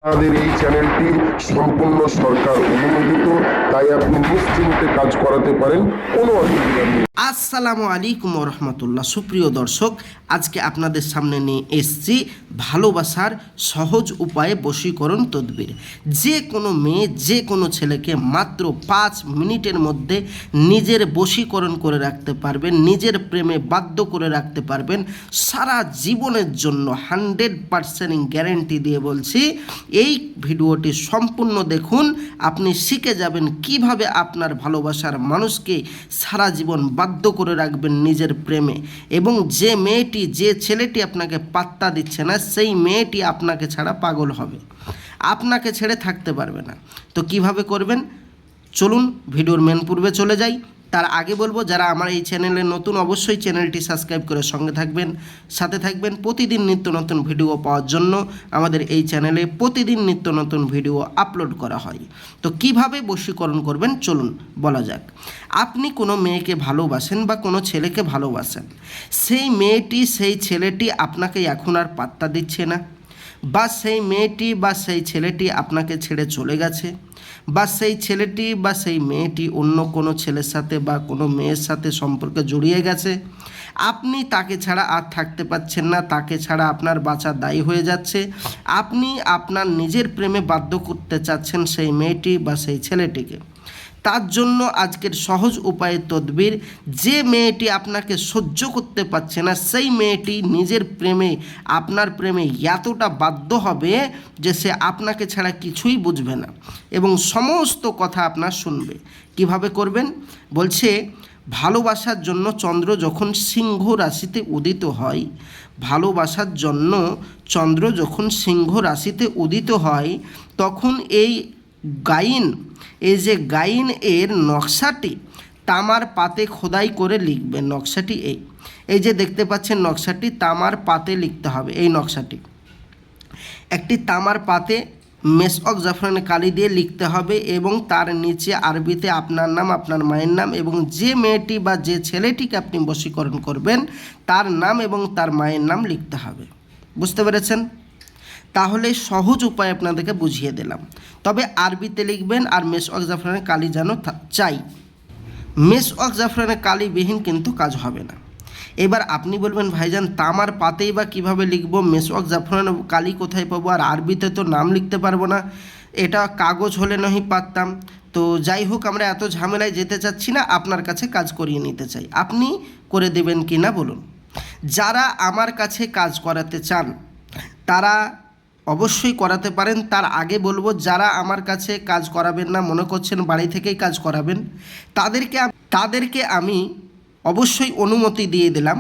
আমাদের এই চ্যানেলটি সম্পূর্ণ সরকার অনুমোদিত, তাই আপনি নিশ্চিন্তে কাজ করাতে পারেন, কোনো অসুবিধা নেই। আসসালামু আলাইকুম রহমতুল্লাহ। সুপ্রিয় দর্শক, আজকে আপনাদের সামনে নিয়ে এসছি ভালোবাসার সহজ উপায়ে বশীকরণ তদবির। যে কোনো মেয়ে, যে কোনো ছেলেকে মাত্র 5 মিনিটের মধ্যে নিজের বশীকরণ করে রাখতে পারবেন, নিজের প্রেমে বাধ্য করে রাখতে পারবেন সারা জীবনের জন্য। 100% গ্যারেন্টি দিয়ে বলছি। এই ভিডিওটি সম্পূর্ণ দেখুন, আপনি শিখে যাবেন কিভাবে আপনার ভালোবাসার মানুষকে সারা জীবন বাধ্য করে রাখবেন নিজের প্রেমে, এবং যে মেয়েটি, যে ছেলেটি আপনাকে পাত্তা দিচ্ছে না, সেই মেয়েটি আপনাকে ছাড়া পাগল হবে, আপনাকে ছেড়ে থাকতে পারবে না। তো কিভাবে করবেন চলুন ভিডিওর মেন পূর্বে চলে যাই। তার আগে বলবো, যারা আমার এই চ্যানেলে নতুন, অবশ্যই চ্যানেলটি সাবস্ক্রাইব করে সঙ্গে থাকবেন, সাথে থাকবেন। প্রতিদিন নিত্য নতুন ভিডিও পাওয়ার জন্য আমাদের এই চ্যানেলে প্রতিদিন নিত্য নতুন ভিডিও আপলোড করা হয়। তো কিভাবে বশীকরণ করবেন চলুন বলা যাক। আপনি কোনো মেয়েকে ভালোবাসেন বা কোনো ছেলেকে ভালোবাসেন, সেই মেয়েটি, সেই ছেলেটি আপনাকে এখন আর পাত্তা দিচ্ছে না, বা সেই মেয়েটি বা সেই ছেলেটি আপনাকে ছেড়ে চলে গেছে, বা সেই ছেলেটি বা সেই মেয়েটি অন্য কোনো ছেলের সাথে বা কোনো মেয়ের সাথে সম্পর্কে জড়িয়ে গেছে, আপনি তাকে ছাড়া আর থাকতে পারছেন না, তাকে ছাড়া আপনার বাঁচা দায়ী হয়ে যাচ্ছে, আপনি আপনার নিজের প্রেমে বাধ্য করতে চাচ্ছেন সেই মেয়েটি বা সেই ছেলেটিকে। তার জন্য আজকের সহজ উপায়ের তদবির। যে মেয়েটি আপনাকে সহ্য করতে পারছে না, সেই মেয়েটি নিজের প্রেমে, আপনার প্রেমে এতটা বাধ্য হবে যে সে আপনাকে ছাড়া কিছুই বুঝবে না এবং সমস্ত কথা আপনার শুনবে। কিভাবে করবেন বলছে, ভালোবাসার জন্য চন্দ্র যখন সিংহ রাশিতে উদিত হয়, ভালোবাসার জন্য চন্দ্র যখন সিংহ রাশিতে উদিত হয়, তখন এই গাইন, এই যে গাইন এর নকশাটি তামার পাতে খোদাই করে লিখবেন। নকশাটি এই যে দেখতে পাচ্ছেন, নকশাটি তামার পাতে লিখতে হবে। এই নকশাটি একটি তামার পাতে মেশক জাফরান কালি দিয়ে লিখতে হবে, এবং তার নিচে আরবিতে আপনার নাম, আপনার মায়ের নাম, এবং যে মেয়েটি বা যে ছেলেটিকে আপনি বশীকরণ করবেন তার নাম এবং তার মায়ের নাম লিখতে হবে। বুঝতে পেরেছেন? তাহলে সহজ উপায় আপনাদেরকে বুঝিয়ে দিলাম। তবে আরবিতে লিখবেন, আর মেশক জাফরানের কালি যেন চাই। মেশক জাফরানের কালিবিহীন কিন্তু কাজ হবে না। এবার আপনি বলবেন, ভাইজান তামার পাতেই বা কীভাবে লিখবো, মেশক জাফরান কালি কোথায় পাবো, আর আরবিতে তো নাম লিখতে পারবো না, এটা কাগজ হলে নয় পারতাম। তো যাই হোক, আমরা এত ঝামেলায় যেতে চাচ্ছি না, আপনার কাছে কাজ করিয়ে নিতে চাই। আপনি করে দেবেন কি না বলুন? যারা আমার কাছে কাজ করাতে চান তারা অবশ্যই করাতে পারেন। তার আগে বলবো, যারা আমার কাছে কাজ করাবেন না, মনে করছেন বাড়ি থেকেই কাজ করাবেন, তাদেরকে আমি অবশ্যই অনুমতি দিয়ে দিলাম,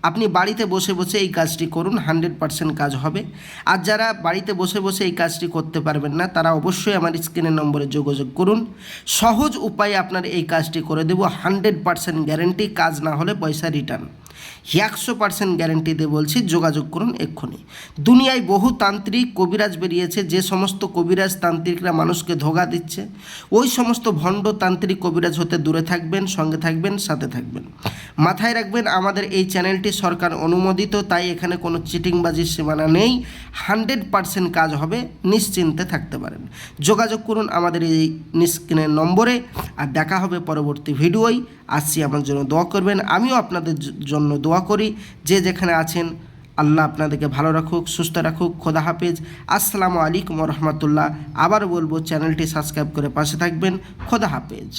আপনি বাড়িতে বসে বসে এই কাজটি করুন, 100% কাজ হবে। আর যারা বাড়িতে বসে বসে এই কাজটি করতে পারবেন না, তারা অবশ্যই আমার স্ক্রিনের নম্বরে যোগাযোগ করুন। সহজ উপায়ে আপনার এই কাজটি করে দেব, 100% গ্যারেন্টি। কাজ না হলে পয়সা রিটার্ন, 100% গ্যারেন্টি দিয়ে বলছি। যোগাযোগ করুন এক্ষুনি। দুনিয়ায় বহু তান্ত্রিক কবিরাজ বেরিয়েছে, যে সমস্ত কবিরাজ তান্ত্রিকরা মানুষকে ধোঁকা দিচ্ছে, ওই সমস্ত ভণ্ড তান্ত্রিক কবিরাজ হতে দূরে থাকবেন, সঙ্গে থাকবেন, সাথে থাকবেন। মাথায় রাখবেন, আমাদের এই চ্যানেলটি সরকার অনুমোদিত, তাই এখানে কোনো চিটিংবাজির সীমানা নেই। 100% কাজ হবে, নিশ্চিন্তে থাকতে পারেন। যোগাযোগ করুন আমাদের এই স্ক্রিনের নম্বরে। আর দেখা হবে পরবর্তী ভিডিওয়। আসছি, আমার জন্য দোয়া করবেন, আমিও আপনাদের জন্য দোয়া করি। যে যেখানে আছেন, আল্লাহ আপনাদেরকে ভালো রাখুক, সুস্থ রাখুক। খোদা হাফেজ। আসসালামু আলাইকুম রহমতুল্লাহ। আবার বলবো, চ্যানেলটি সাবস্ক্রাইব করে পাশে থাকবেন। খোদা হাফেজ।